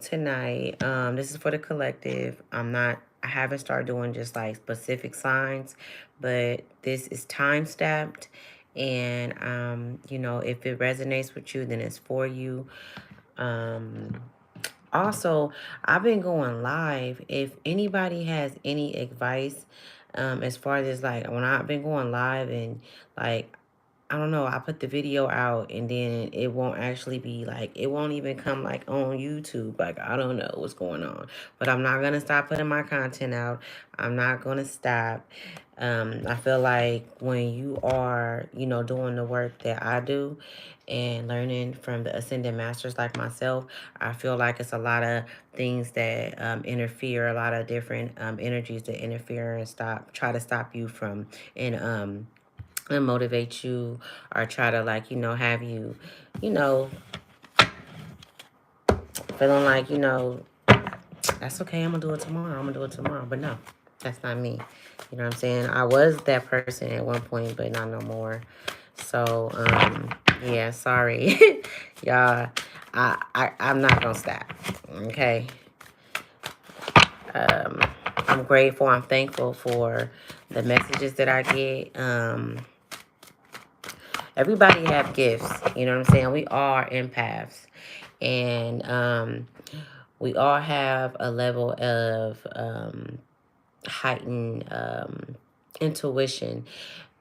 tonight, this is for the collective. I haven't started doing just like specific signs, but this is time stamped. And, if it resonates with you, then it's for you. Um, Also, I've been going live. If anybody has any advice, as far as like when I've been going live and like I don't know, I put the video out and then it won't actually be like, it won't even come like on YouTube. Like, I don't know what's going on. But I'm not going to stop putting my content out. I'm not going to stop. I feel like when you are, doing the work that I do and learning from the ascended masters like myself, I feel like it's a lot of things that interfere, a lot of different energies that interfere and try to stop you from, and motivate you or try to like have you you know feeling like that's okay, I'm gonna do it tomorrow, but no, that's not me. You know what I'm saying? I was that person at one point, but not no more. So yeah, sorry. Y'all, I'm not gonna stop. Okay. um I'm grateful, I'm thankful for the messages that I get. Everybody have gifts, you know what I'm saying? We are empaths. And we all have a level of heightened intuition.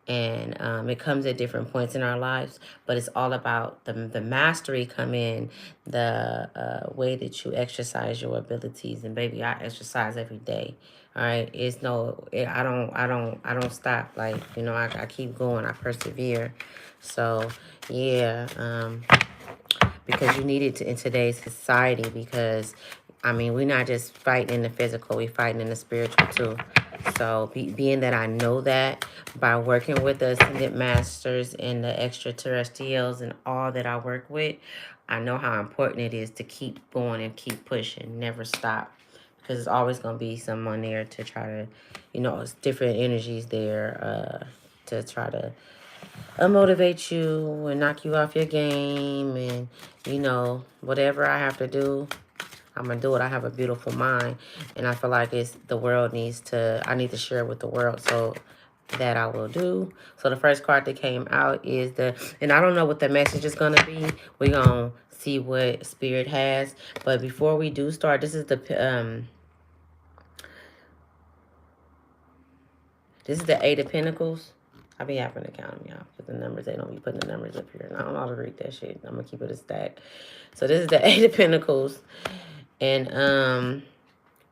And it comes at different points in our lives, but it's all about the mastery come in the way that you exercise your abilities. And baby, I exercise every day. All right, it's no, I don't stop. Like, I keep going, I persevere. So yeah, because you need it in today's society. Because I mean, we're not just fighting in the physical, we're fighting in the spiritual too. So being that I know that by working with the ascended masters and the extraterrestrials and all that I work with, I know how important it is to keep going and keep pushing, never stop. Because it's always going to be someone there to try to, it's different energies there to try to motivate you and knock you off your game. And, whatever I have to do, I'm going to do it. I have a beautiful mind. And I feel like I need to share it with the world. So that I will do. So the first card that came out is and I don't know what the message is going to be. We're going to see what Spirit has. But before we do start, this is the Eight of Pentacles. I be having to count them, y'all, because the numbers, they don't be putting the numbers up here. And I don't know how to read that shit. I'm going to keep it a stack. So this is the Eight of Pentacles. And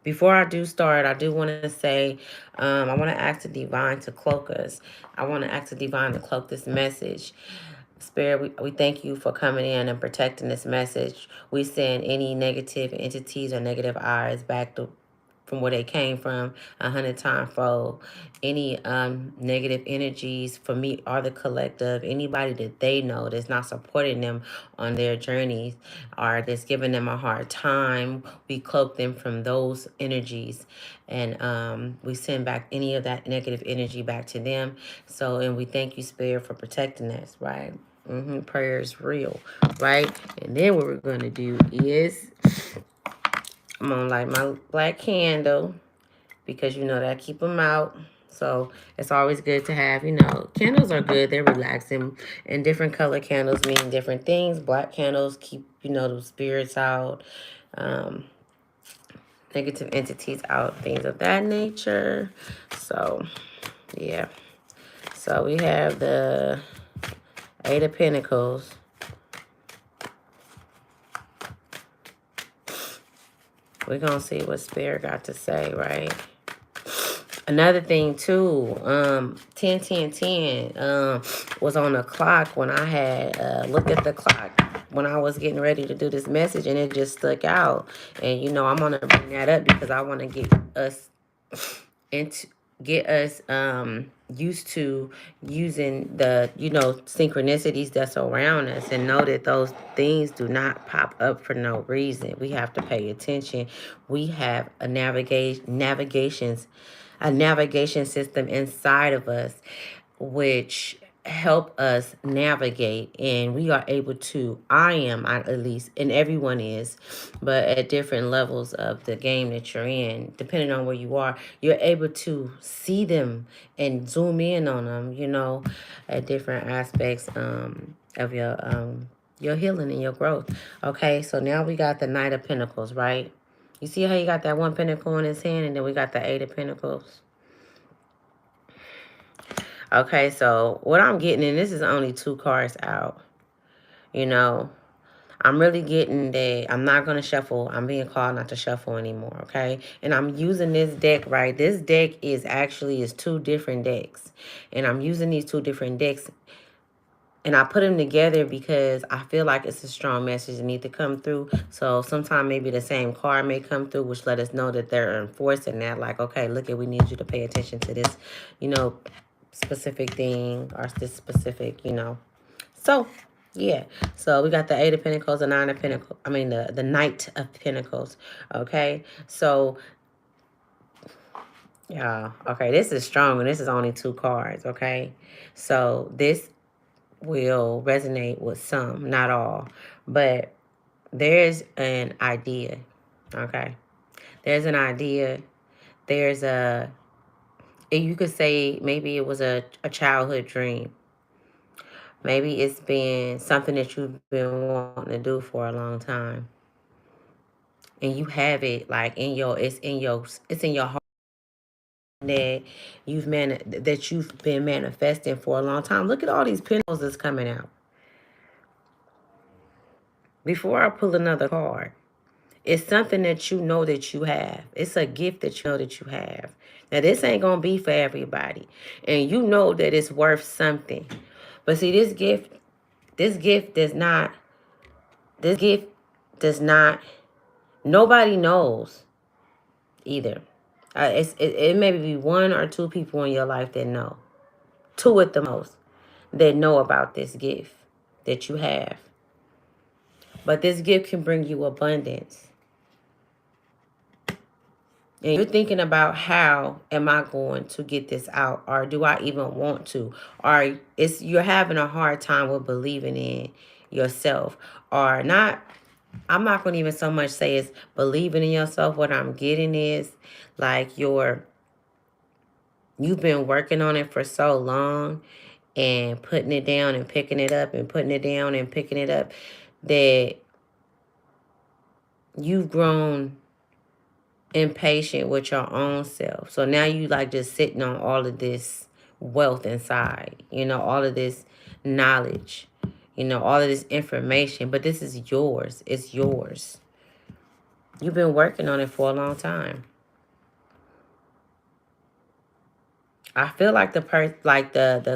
before I do start, I do want to say, I want to ask the Divine to cloak us. I want to ask the Divine to cloak this message. Spirit, we thank you for coming in and protecting this message. We send any negative entities or negative eyes back from where they came from 100 times fold. Any negative energies for me or the collective, anybody that they know that's not supporting them on their journeys or that's giving them a hard time, we cloak them from those energies. And we send back any of that negative energy back to them. So, and we thank you, Spirit, for protecting us, right? Prayer is real, right? And then what we're going to do is I'm going to light my black candle because, that keep them out. So it's always good to have, candles are good. They're relaxing. And different color candles mean different things. Black candles keep, the spirits out, negative entities out, things of that nature. So, yeah. So we have the Eight of Pentacles. We're going to see what Spirit got to say, right? Another thing, too, 10-10-10 was on the clock when I had looked at the clock when I was getting ready to do this message, and it just stuck out. And, I'm going to bring that up because I want to get us used to using the, synchronicities that's around us, and know that those things do not pop up for no reason. We have to pay attention. We have a navigation system inside of us, which help us navigate, and we are able to, at least, and everyone is, but at different levels of the game that you're in, depending on where you are, you're able to see them and zoom in on them, at different aspects of your healing and your growth. Okay, so now we got the Knight of Pentacles, right? You see how you got that one pentacle in his hand, and then we got the Eight of Pentacles. Okay, so what I'm getting, and this is only 2 cards out, I'm really getting that I'm not going to shuffle. I'm being called not to shuffle anymore, okay? And I'm using this deck, right? This deck is 2 different decks. And I'm using these 2 different decks, and I put them together because I feel like it's a strong message that needs to come through. So sometimes maybe the same card may come through, which let us know that they're enforcing that. Like, okay, look, we need you to pay attention to this, specific thing, or this specific, So, yeah. So we got the Eight of Pentacles, the Nine of Pentacles. I mean, the Knight of Pentacles. Okay. So, yeah. Okay. This is strong, and this is only 2 cards. Okay. So this will resonate with some, not all, but there's an idea. Okay. There's an idea. There's you could say maybe it was a childhood dream. Maybe it's been something that you've been wanting to do for a long time. And you have it like it's in your heart, that you've been manifesting for a long time. Look at all these pentacles that's coming out. Before I pull another card, it's something that you know that you have. It's a gift that you know that you have. Now, this ain't going to be for everybody. And you know that it's worth something. But see, this gift does not, nobody knows either. It may be 1 or 2 people in your life that know. 2 at the most that know about this gift that you have. But this gift can bring you abundance. And you're thinking about, how am I going to get this out? Or do I even want to? Or you're having a hard time with believing in yourself. Or not, I'm not going to even so much say it's believing in yourself. What I'm getting is like you've been working on it for so long, and putting it down and picking it up and putting it down and picking it up, that you've grown impatient with your own self. So now you like just sitting on all of this wealth inside, all of this knowledge, all of this information, but this is yours. It's yours. You've been working on it for a long time. I feel like the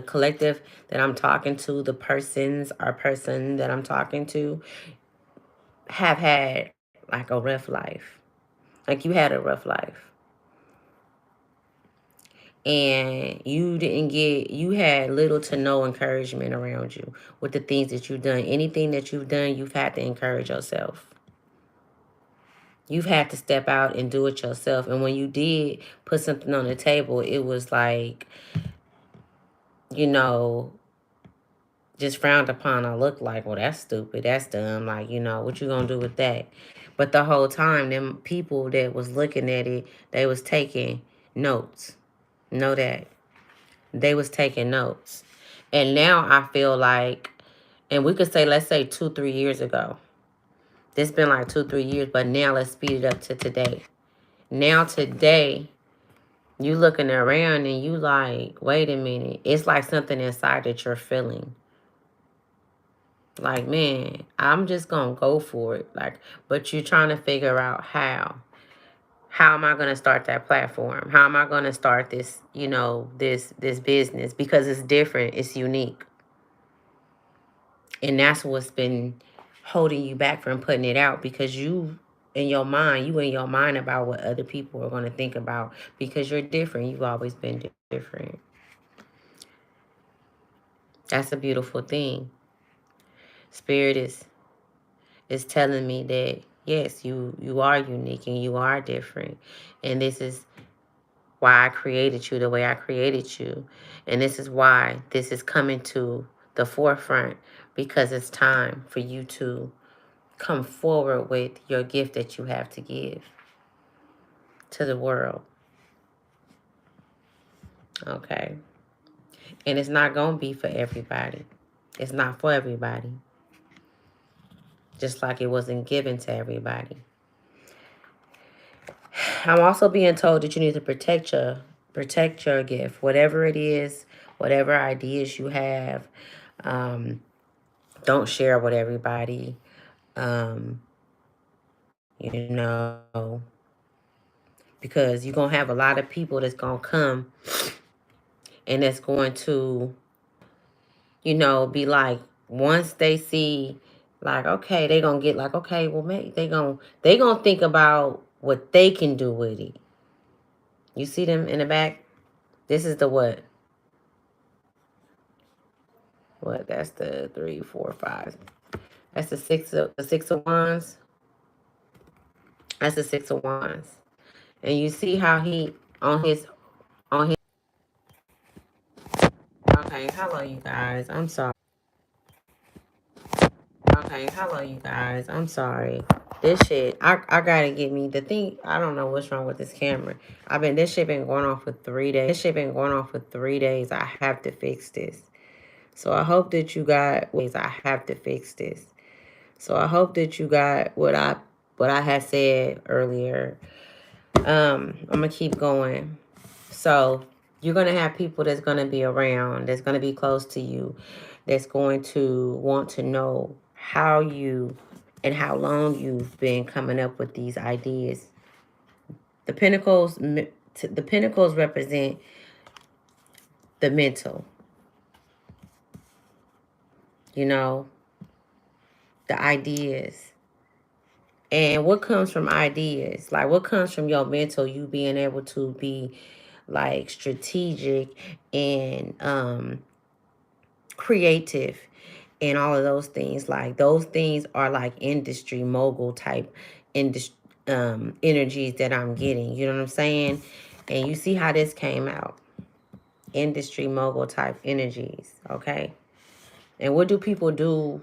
collective that I'm talking to, the person that I'm talking to, have had like a rough life. Like you had a rough life. And you had little to no encouragement around you with the things that you've done. Anything that you've done, you've had to encourage yourself. You've had to step out and do it yourself. And when you did put something on the table, it was like, just frowned upon or looked like, well, that's stupid, that's dumb. Like, what you gonna do with that? But the whole time, them people that was looking at it, they was taking notes. Know that. They was taking notes. And now I feel like, and we could say, let's say 2-3 years ago. This been like 2-3 years, but now let's speed it up to today. Now today, you looking around and you like, wait a minute. It's like something inside that you're feeling. Like, man, I'm just going to go for it. Like, but you're trying to figure out how. How am I going to start that platform? How am I going to start this, this business? Because it's different. It's unique. And that's what's been holding you back from putting it out, because you in your mind about what other people are going to think about, because you're different. You've always been different. That's a beautiful thing. Spirit is telling me that, yes, you are unique and you are different. And this is why I created you the way I created you. And this is why this is coming to the forefront, because it's time for you to come forward with your gift that you have to give to the world. Okay. And it's not going to be for everybody. It's not for everybody. Just like it wasn't given to everybody. I'm also being told that you need to protect your gift, whatever it is, whatever ideas you have. Don't share with everybody. Um, you know, because you're gonna have a lot of people that's gonna come and that's going to, be like, once they see, like, okay, they gonna get like, okay, well, maybe they gonna think about what they can do with it. You see them in the back. This is the what? What? That's the 3, 4, 5. That's the six of wands. That's the 6 of wands. And you see how he on his. Okay, hello you guys. I'm sorry. Okay, hello you guys. I'm sorry. This shit, I gotta get me the thing. I don't know what's wrong with this camera. This shit been going on for 3 days. I have to fix this. So I hope that you got ways. I have to fix this. So I hope that you got what I had said earlier. I'm gonna keep going. So you're gonna have people that's gonna be around, that's gonna be close to you, that's going to want to know how you and how long you've been coming up with these ideas. The pentacles represent the mental, the ideas. And what comes from ideas? Like, what comes from your mental, you being able to be like strategic and creative and all of those things. Like, those things are like industry mogul type energies that I'm getting. You know what I'm saying? And you see how this came out. Industry mogul type energies, okay? And what do people do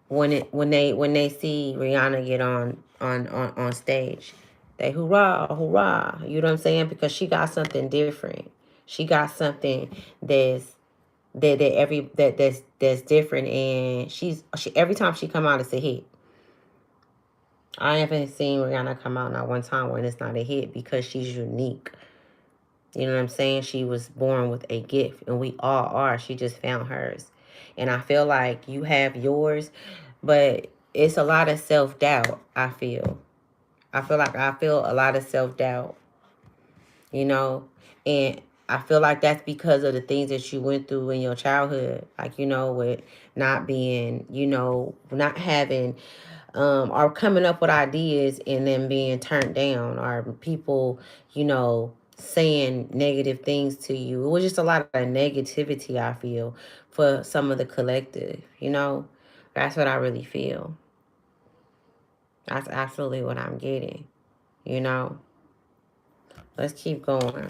when they see Rihanna get on stage? They hoorah, hoorah. You know what I'm saying? Because she got something different. She got something that's that's different, and she every time she come out, it's a hit. I haven't seen Rihanna come out not one time when it's not a hit, because she's unique. You know what I'm saying? She was born with a gift, and we all are. She just found hers. And I feel like you have yours, but it's a lot of self-doubt, I feel. I feel a lot of self-doubt, you know? And I feel like that's because of the things that you went through in your childhood. Like, with not being, not having, or coming up with ideas and then being turned down, or people, saying negative things to you. It was just a lot of negativity, I feel, for some of the collective. That's what I really feel. That's absolutely what I'm getting, you know. Let's keep going.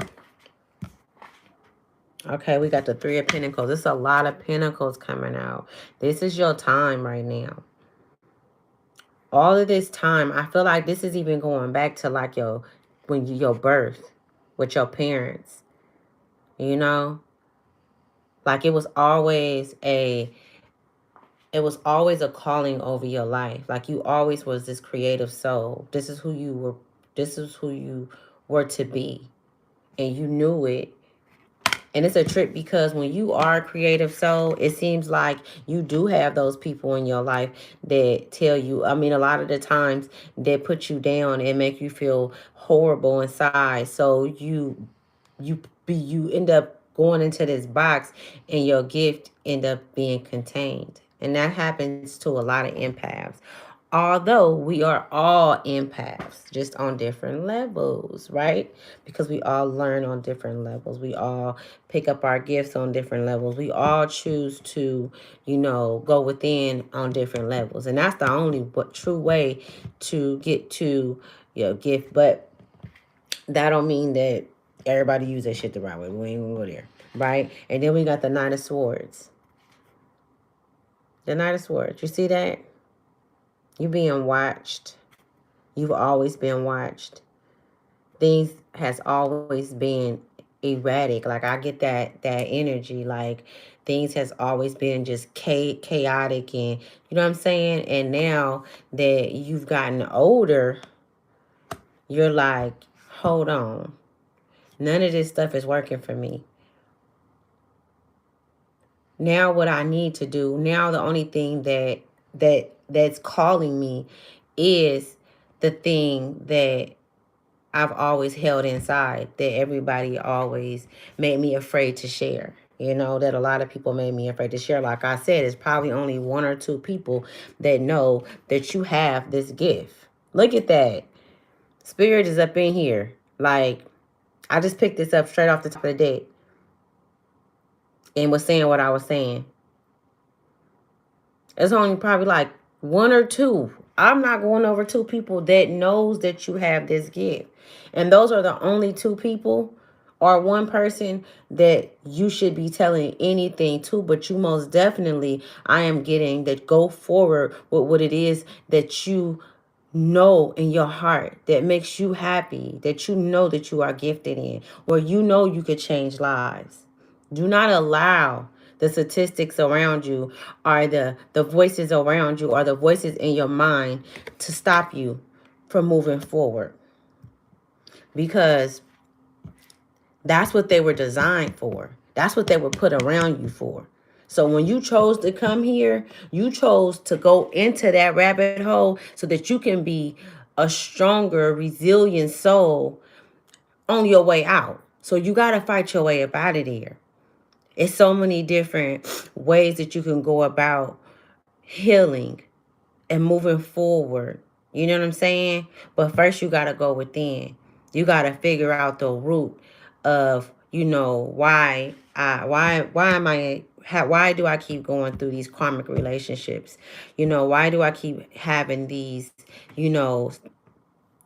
Okay, we got the 3 of Pentacles. There's a lot of Pentacles coming out. This is your time right now. All of this time, I feel like this is even going back to like your birth with your parents. Like it was always a calling over your life. Like you always was this creative soul. This is who you were. This is who you were to be, and you knew it. And it's a trip, because when you are a creative soul, it seems like you do have those people in your life that tell you, I mean, a lot of the times they put you down and make you feel horrible inside. So you end up going into this box, and your gift end up being contained. And that happens to a lot of empaths. Although we are all empaths, just on different levels, right? Because we all learn on different levels. We all pick up our gifts on different levels. We all choose to, go within on different levels. And that's the only true way to get to your gift. But that don't mean that Everybody use that shit the right way. We ain't gonna go there. Right? And then we got the Knight of Swords. The Knight of Swords. You see that? You being watched. You've always been watched. Things has always been erratic. Like I get that energy. Like things has always been just chaotic, and you know what I'm saying? And now that you've gotten older, you're like, hold on. None of this stuff is working for me. Now what I need to do, now the only thing that's calling me is the thing that I've always held inside, that everybody always made me afraid to share. You know, that a lot of people made me afraid to share. Like I said, it's probably only 1 or 2 people that know that you have this gift. Look at that. Spirit is up in here. Like, I just picked this up straight off the top of the deck and was saying what I was saying. It's only probably like 1 or 2. I'm not going over 2 people that knows that you have this gift. And those are the only 2 people or 1 person that you should be telling anything to. But you most definitely, I am getting that go forward with what it is that you know in your heart that makes you happy, that you know that you are gifted in, or you know you could change lives. Do not allow the statistics around you or the voices around you or the voices in your mind to stop you from moving forward, because that's what they were designed for. That's what they were put around you for. So when you chose to come here, you chose to go into that rabbit hole so that you can be a stronger, resilient soul on your way out. So you got to fight your way up out of there. It's so many different ways that you can go about healing and moving forward. You know what I'm saying? But first you got to go within. You got to figure out the root of, you know, why do I keep going through these karmic relationships? You know, why do I keep having these, you know,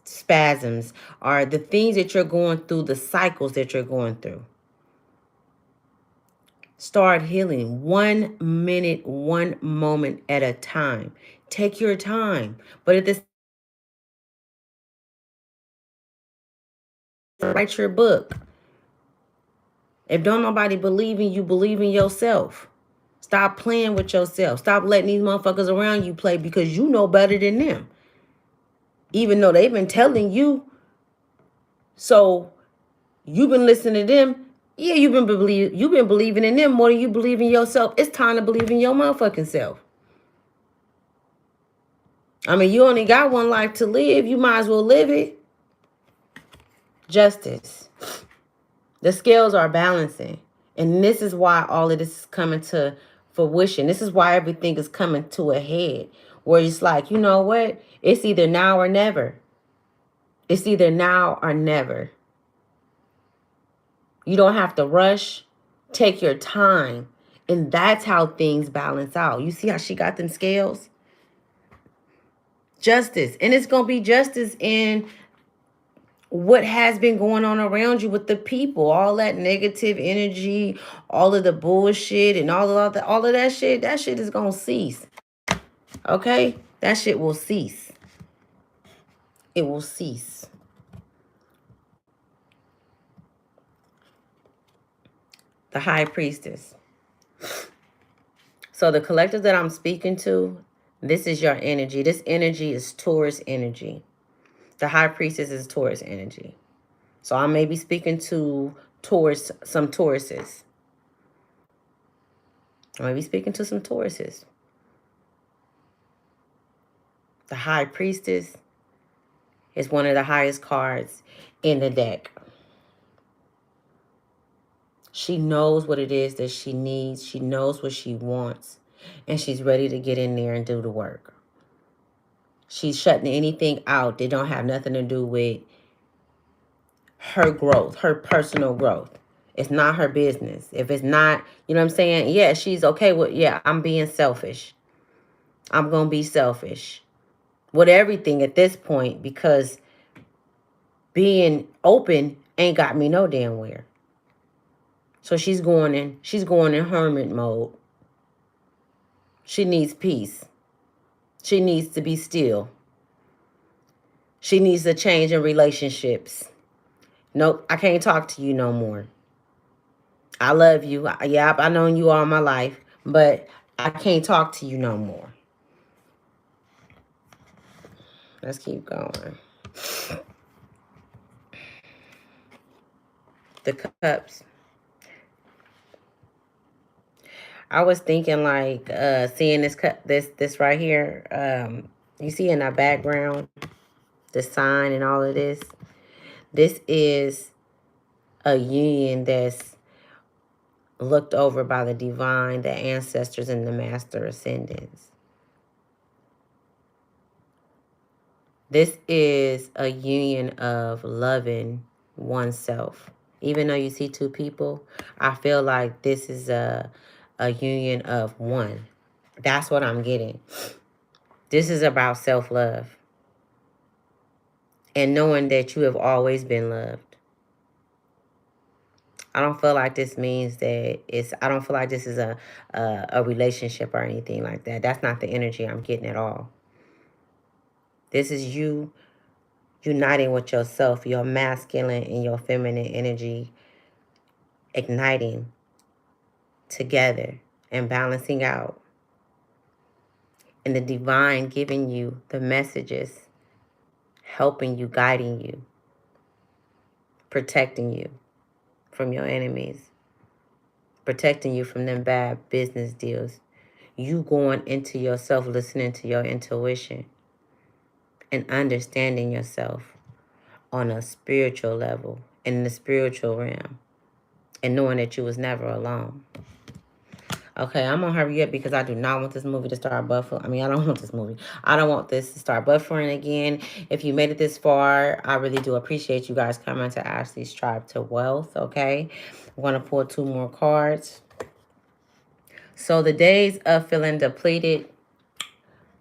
spasms, or the things that you're going through, the cycles that you're going through? Start healing 1 minute, 1 moment at a time. Take your time. But at this, write your book. If don't nobody believe in you, believe in yourself. Stop playing with yourself. Stop letting these motherfuckers around you play, because you know better than them. Even though they've been telling you. So you've been listening to them. Yeah, you've been believing in them more than you believe in yourself. It's time to believe in your motherfucking self. I mean, you only got 1 life to live. You might as well live it. Justice. The scales are balancing. And this is why all of this is coming to fruition. This is why everything is coming to a head. Where it's like, you know what? It's either now or never. It's either now or never. You don't have to rush. Take your time. And that's how things balance out. You see how she got them scales? Justice. And it's going to be justice in what has been going on around you with the people, all that negative energy, all of the bullshit and all of that shit is going to cease. Okay? That shit will cease. It will cease. The High Priestess. So the collective that I'm speaking to, this is your energy. This energy is Taurus energy. The High Priestess is Taurus energy. So I may be speaking to some Tauruses. I may be speaking to some Tauruses. The High Priestess is one of the highest cards in the deck. She knows what it is that she needs. She knows what she wants. And she's ready to get in there and do the work. She's shutting anything out that don't have nothing to do with her growth, her personal growth. It's not her business. If it's not, you know what I'm saying? Yeah, she's okay with, yeah, I'm being selfish. I'm going to be selfish with everything at this point, because being open ain't got me no damn where. So she's going in hermit mode. She needs peace. She needs to be still. She needs a change in relationships. Nope, I can't talk to you no more. I love you. Yeah, I've known you all my life, but I can't talk to you no more. Let's keep going. The cups. I was thinking like seeing this cup, this right here. You see in our background, the sign and all of this. This is a union that's looked over by the divine, the ancestors, and the master ascendants. This is a union of loving oneself. Even though you see two people, I feel like this is a union of one. That's what I'm getting. This is about self-love and knowing that you have always been loved. I don't feel like this means that I don't feel like this is a relationship or anything like that. That's not the energy I'm getting at all. This is you uniting with yourself, your masculine and your feminine energy igniting together and balancing out. And the divine giving you the messages, helping you, guiding you, protecting you from your enemies, protecting you from them bad business deals. You going into yourself, listening to your intuition and understanding yourself on a spiritual level, in the spiritual realm, and knowing that you was never alone. Okay, I'm gonna hurry up because I do not want this movie to start buffering. I mean, I don't want this movie. I don't want this to start buffering again. If you made it this far, I really do appreciate you guys coming to Ashley's Tribe to Wealth, okay? I'm gonna pull 2 more cards. So the days of feeling depleted,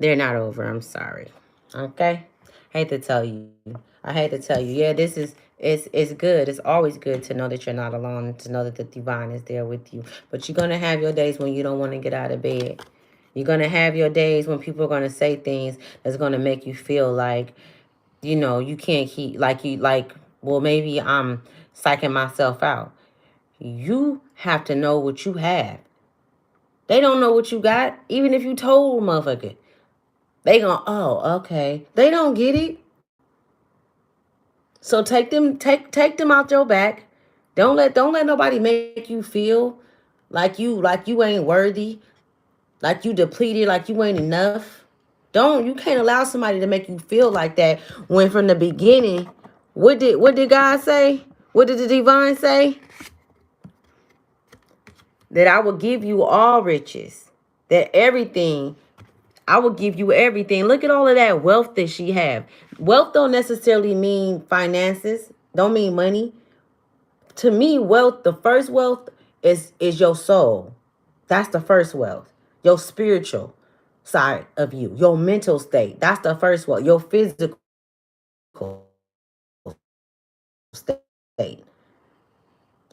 they're not over. I'm sorry. Okay? I hate to tell you. Yeah, this is it's good. It's always good to know that you're not alone, to know that the divine is there with you. But you're gonna have your days when you don't want to get out of bed. You're gonna have your days when people are gonna say things that's gonna make you feel like, you can't keep well, maybe I'm psyching myself out. You have to know what you have. They don't know what you got, even if you told motherfucker. They gonna, oh, okay. They don't get it. So take them out your back. Don't let nobody make you feel like you ain't worthy, like you depleted, like you ain't enough. You can't allow somebody to make you feel like that when from the beginning, what did God say? What did the divine say? That I will give you all riches. That everything, I will give you everything. Look at all of that wealth that she have. Wealth don't necessarily mean finances. Don't mean money. To me, wealth, the first wealth is your soul. That's the first wealth. Your spiritual side of you. Your mental state. That's the first wealth. Your physical state.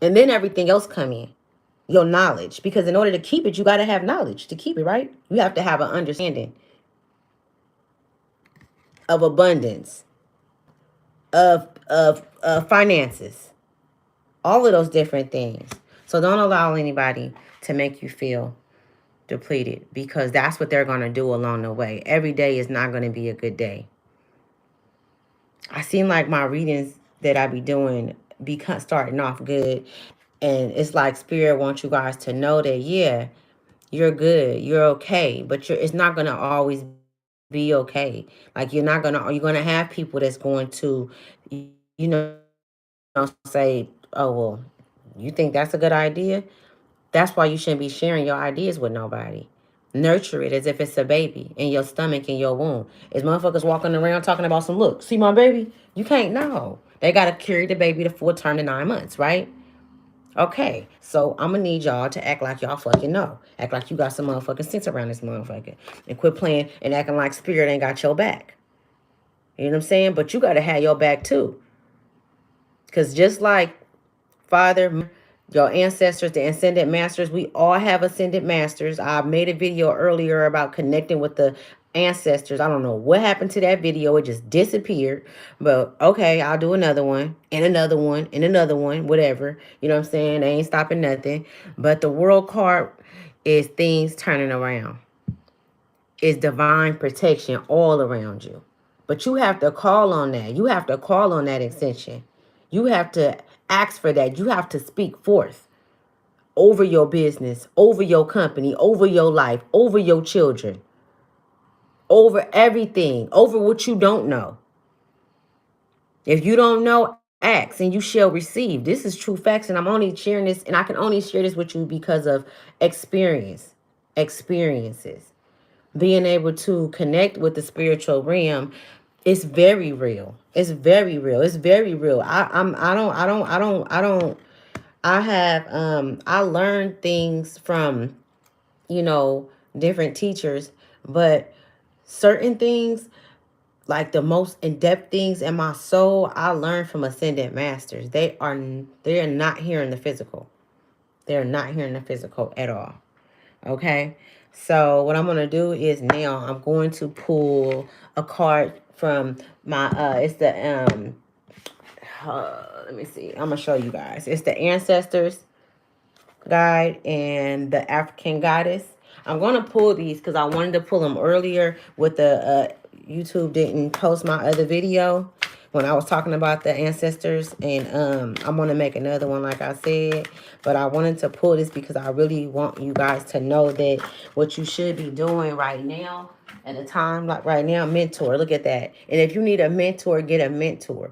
And then everything else come in. Your knowledge. Because in order to keep it, you got to have knowledge to keep it, right? You have to have an understanding of abundance, of finances, all of those different things. So don't allow anybody to make you feel depleted, because that's what they're going to do along the way. Every day is not going to be a good day. I seem like my readings that I be doing be starting off good, and it's like Spirit wants you guys to know that, yeah, you're good, you're okay, but it's not going to always be okay. Like you're going to have people that's going to, you know, say, oh, well, you think that's a good idea? That's why you shouldn't be sharing your ideas with nobody. Nurture it as if it's a baby in your stomach, in your womb. Is motherfuckers walking around talking about some, look, see my baby? You can't know. They got to carry the baby to full term to 9 months, right? Okay, so I'm going to need y'all to act like y'all fucking know. Act like you got some motherfucking sense around this motherfucker. And quit playing and acting like Spirit ain't got your back. You know what I'm saying? But you got to have your back too. Because just like Father, your ancestors, the ascended masters, we all have ascended masters. I made a video earlier about connecting with the ancestors. I don't know what happened to that video. It just disappeared. But okay, I'll do another one and another one and another one, whatever. You know what I'm saying? They ain't stopping nothing. But the world card is things turning around. It's divine protection all around you. But you have to call on that. You have to call on that ascension. You have to ask for that. You have to speak forth over your business, over your company, over your life, over your children, over everything, over what you don't know. If you don't know, ask and you shall receive. This is true facts, and I'm only sharing this, and I can only share this with you because of experiences. Being able to connect with the spiritual realm, it's very real. It's very real. It's very real. I have I learned things from, different teachers, but certain things, like the most in-depth things in my soul, I learned from ascended masters. They are not here in the physical. They're not here in the physical at all. Okay? So what I'm going to do is now I'm going to pull a card from my it's the let me see. I'm going to show you guys. It's the Ancestors Guide and the African Goddess. I'm going to pull these because I wanted to pull them earlier with the YouTube didn't post my other video when I was talking about the ancestors, and I'm going to make another one like I said, but I wanted to pull this because I really want you guys to know that what you should be doing right now at a time like right now, mentor. Look at that. And if you need a mentor, get a mentor.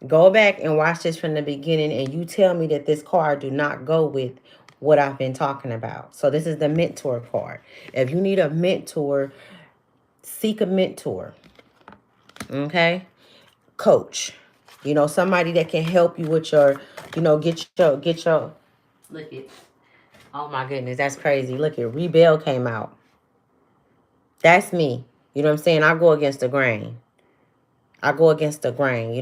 Go back and watch this from the beginning, and you tell me that this card do not go with what I've been talking about. So this is the mentor card. If you need a mentor, seek a mentor. Okay? Coach. Somebody that can help you with your, get your, look it. Oh my goodness, that's crazy. Look it, Rebel came out. That's me. You know what I'm saying? I go against the grain. You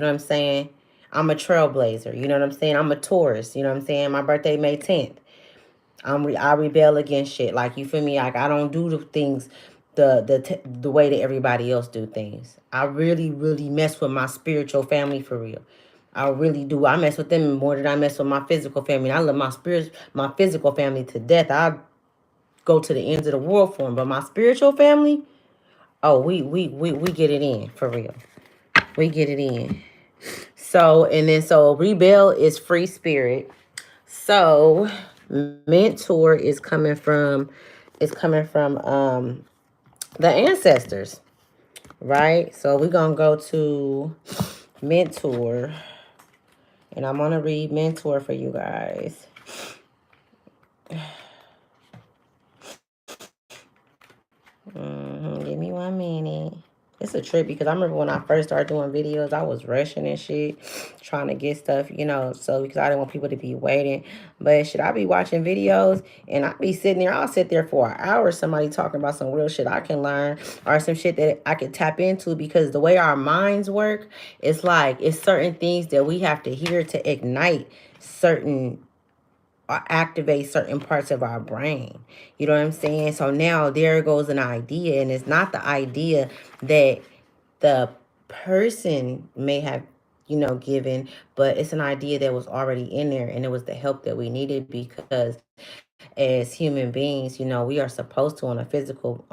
know what I'm saying? I'm a trailblazer. You know what I'm saying? I'm a Taurus. You know what I'm saying? My birthday May 10th. I rebel against shit. Like, you feel me? Like, I don't do the things the way that everybody else do things. I really, really mess with my spiritual family for real. I really do. I mess with them more than I mess with my physical family. I love my physical family to death. I go to the ends of the world for them. But my spiritual family, oh, we get it in for real. We get it in. So rebel is free spirit. So mentor is coming from the ancestors, right? So we're gonna go to mentor, and I'm gonna read mentor for you guys. Give me 1 minute. It's a trip because I remember when I first started doing videos, I was rushing and shit, trying to get stuff, so because I didn't want people to be waiting. But should I be watching videos and I be sitting there, I'll sit there for an hour, somebody talking about some real shit I can learn or some shit that I can tap into, because the way our minds work, it's like it's certain things that we have to hear to ignite certain or activate certain parts of our brain. You know what I'm saying? So now there goes an idea, and it's not the idea that the person may have, given, but it's an idea that was already in there, and it was the help that we needed, because as human beings, we are supposed to on a physical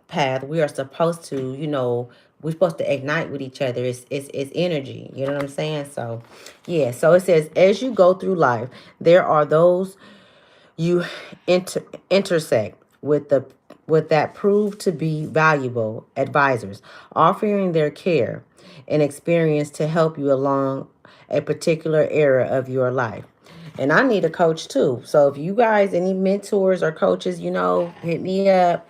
path, we are supposed to, we're supposed to ignite with each other. It's energy. You know what I'm saying? So, yeah. So it says, as you go through life, there are those you intersect with that prove to be valuable advisors, offering their care and experience to help you along a particular era of your life. And I need a coach too. So if you guys, any mentors or coaches, hit me up.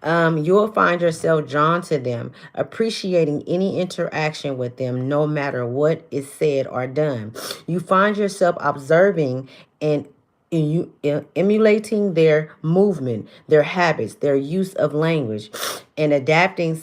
You'll find yourself drawn to them, appreciating any interaction with them, no matter what is said or done. You find yourself observing and emulating their movement, their habits, their use of language, and adapting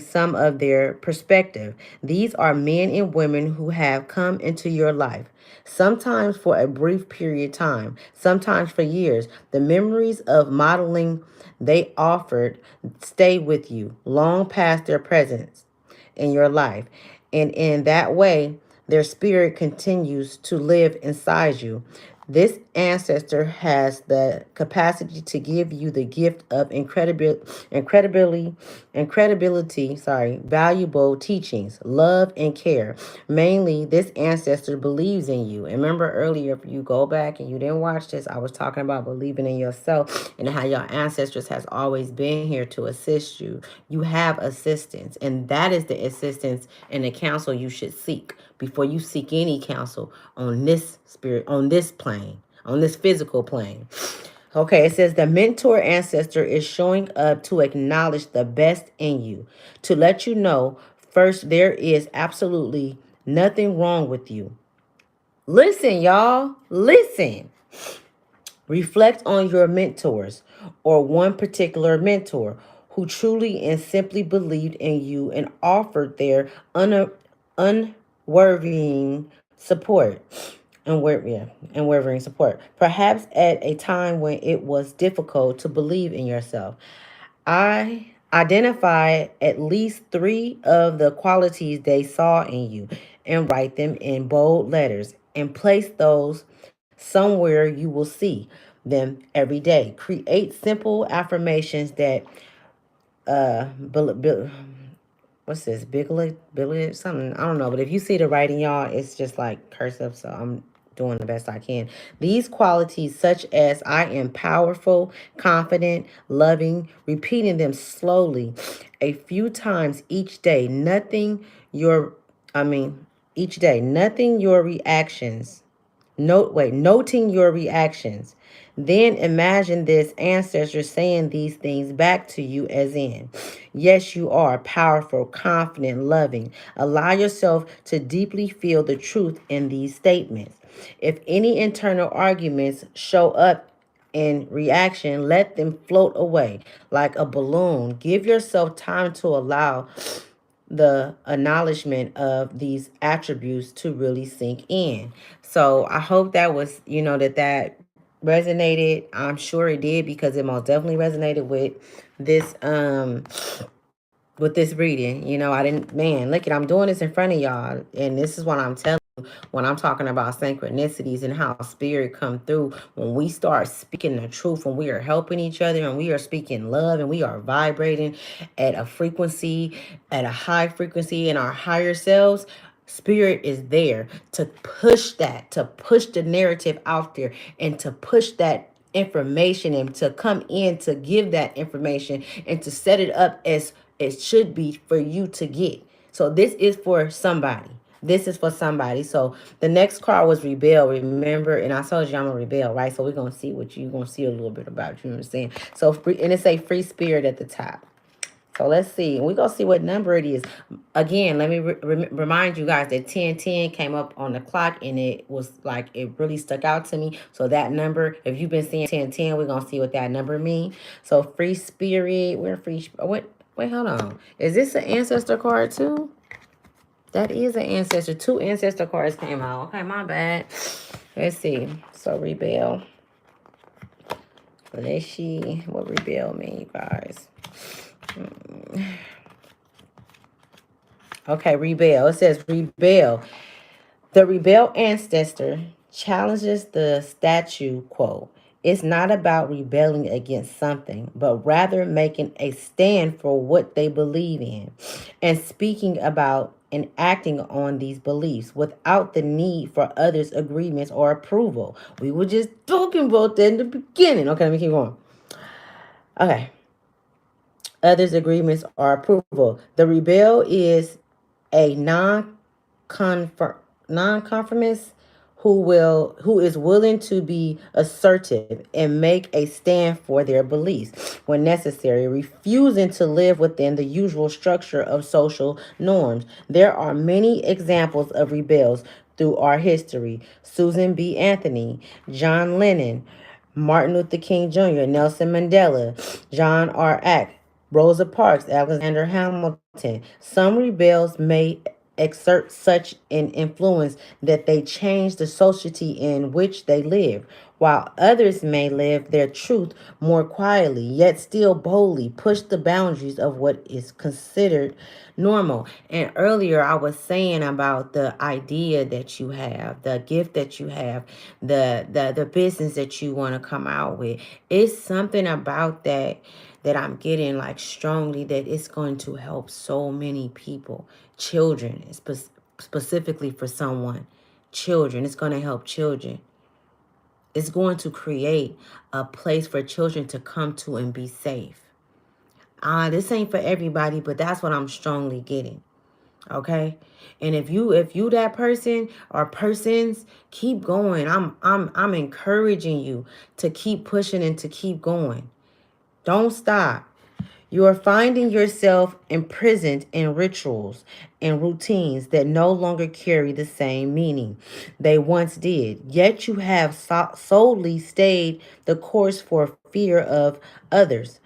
some of their perspective. These are men and women who have come into your life, sometimes for a brief period of time, sometimes for years. The memories of modeling they offered stay with you long past their presence in your life. And in that way, their spirit continues to live inside you. This ancestor has the capacity to give you the gift of valuable teachings, love, and care. Mainly, this ancestor believes in you. And remember earlier, if you go back and you didn't watch this, I was talking about believing in yourself and how your ancestors has always been here to assist you. You have assistance, and that is the assistance and the counsel you should seek before you seek any counsel on this spirit, on this plane, on this physical plane. Okay, it says the mentor ancestor is showing up to acknowledge the best in you, to let you know first there is absolutely nothing wrong with you. Listen, y'all, listen. Reflect on your mentors or one particular mentor who truly and simply believed in you and offered their unwavering support. Unwavering support. Perhaps at a time when it was difficult to believe in yourself. I identify at least 3 of the qualities they saw in you and write them in bold letters and place those somewhere you will see them every day. Create simple affirmations that uh what's this? Biglet, something. I don't know. But if you see the writing, y'all, it's just like cursive. So I'm doing the best I can. These qualities, such as I am powerful, confident, loving, repeating them slowly a few times each day. Each day, nothing your reactions noting your reactions. Then imagine this ancestor saying these things back to you as in, yes, you are powerful, confident, loving. Allow yourself to deeply feel the truth in these statements. If any internal arguments show up in reaction, let them float away like a balloon. Give yourself time to allow the acknowledgement of these attributes to really sink in. So I hope that was, that resonated. I'm sure it did because it most definitely resonated this with this reading. I didn't, man, look at, I'm doing this in front of y'all, and this is what I'm telling you when I'm talking about synchronicities and how spirit come through when we start speaking the truth, when we are helping each other and we are speaking love and we are vibrating at a frequency, at a high frequency in our higher selves. Spirit is there to push the narrative out there and to push that information and to come in to give that information and to set it up as it should be for you to get. So this is for somebody. This is for somebody. So the next card was rebel, remember? And I told you I'm a rebel, right? So we're going to see what you're going to see a little bit about, you know what I'm saying? So, and it's a free spirit at the top. So let's see. We're going to see what number it is. Again, let me remind you guys that 1010 came up on the clock and it was like, it really stuck out to me. So that number, if you've been seeing 1010, we're going to see what that number means. So free spirit, we're free. Wait, hold on. Is this an ancestor card too? That is an ancestor. 2 ancestor cards came out. Okay, my bad. Let's see. So rebel. Let's see what rebel mean, you guys. Okay, rebel. It says rebel. The rebel ancestor challenges the statu quo. It's not about rebelling against something, but rather making a stand for what they believe in and speaking about and acting on these beliefs without the need for others' agreements or approval. We were just talking about that in the beginning. Okay, let me keep going. Okay. Others' agreements or approval. The rebel is a non-conformist who is willing to be assertive and make a stand for their beliefs when necessary, refusing to live within the usual structure of social norms. There are many examples of rebels through our history. Susan B. Anthony, John Lennon, Martin Luther King Jr., Nelson Mandela, John R. Ack, Rosa Parks, Alexander Hamilton. Some rebels may exert such an influence that they change the society in which they live, while others may live their truth more quietly, yet still boldly push the boundaries of what is considered normal. And earlier I was saying about the idea that you have, the gift that you have, the business that you want to come out with. It's something about that I'm getting like strongly that it's going to help so many people, children, specifically for someone, children. It's going to help children. It's going to create a place for children to come to and be safe. This ain't for everybody, but that's what I'm strongly getting. Okay? And if you that person or persons, keep going. I'm encouraging you to keep pushing and to keep going. Don't stop. You are finding yourself imprisoned in rituals and routines that no longer carry the same meaning they once did. Yet you have solely stayed the course for fear of others,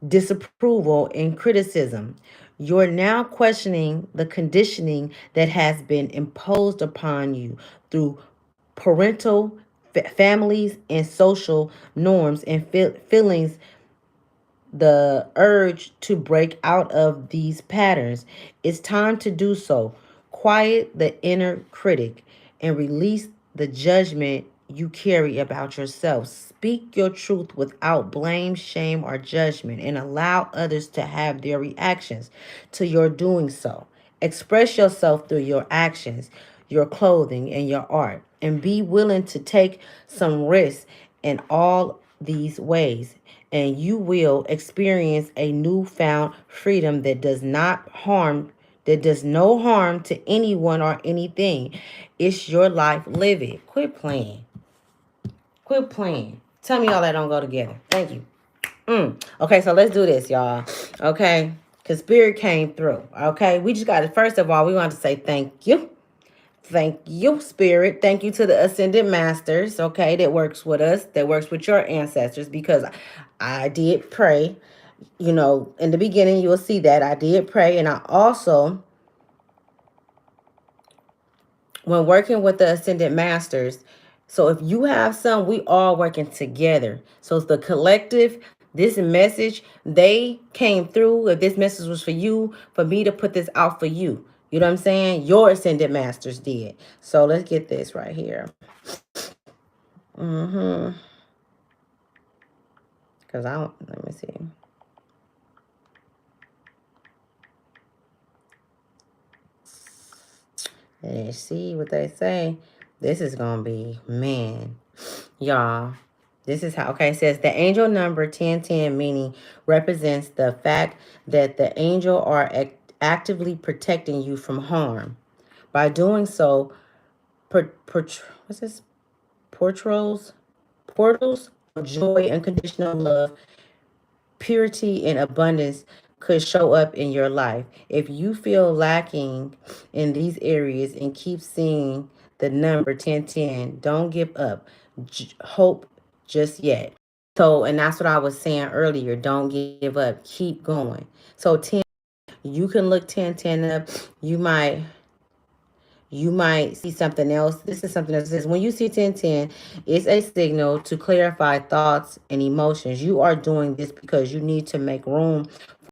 disapproval, and criticism. You're now questioning the conditioning that has been imposed upon you through parental, families, and social norms and feelings. The urge to break out of these patterns. It's time to do so. Quiet the inner critic and release the judgment you carry about yourself. Speak your truth without blame, shame, or judgment, and allow others to have their reactions to your doing so. Express yourself through your actions, your clothing, and your art, and be willing to take some risks in all these ways, and you will experience a newfound freedom that does no harm to anyone or anything. It's your life. Live it. Quit playing. Quit playing. Tell me all that don't go together. Thank you. Okay, so let's do this, y'all. Okay, because Spirit came through. Okay, we just got to, first of all, we want to say thank you. Thank you, Spirit. Thank you to the Ascended Masters, okay, that works with us, that works with your ancestors, because I did pray. You know, in the beginning, you will see that I did pray. And I also, when working with the Ascended Masters, so if you have some, we all working together. So it's the collective. This message, they came through. If this message was for you, for me to put this out for you. You know what I'm saying? Your Ascended Masters did. So let's get this right here. Because I don't, let me see. And see what they say. This is going to be, man, y'all. This is how, okay, it says the angel number 1010, meaning represents the fact that the angel are actively protecting you from harm. By doing so, what's this? Portals of joy, unconditional love, purity, and abundance could show up in your life. If you feel lacking in these areas and keep seeing the number 1010, don't give up. Hope just yet. So, and that's what I was saying earlier. Don't give up. Keep going. So 10, you can look 1010 up. You might see something else. This is something that says when you see 1010, it's a signal to clarify thoughts and emotions. You are doing this because you need to make room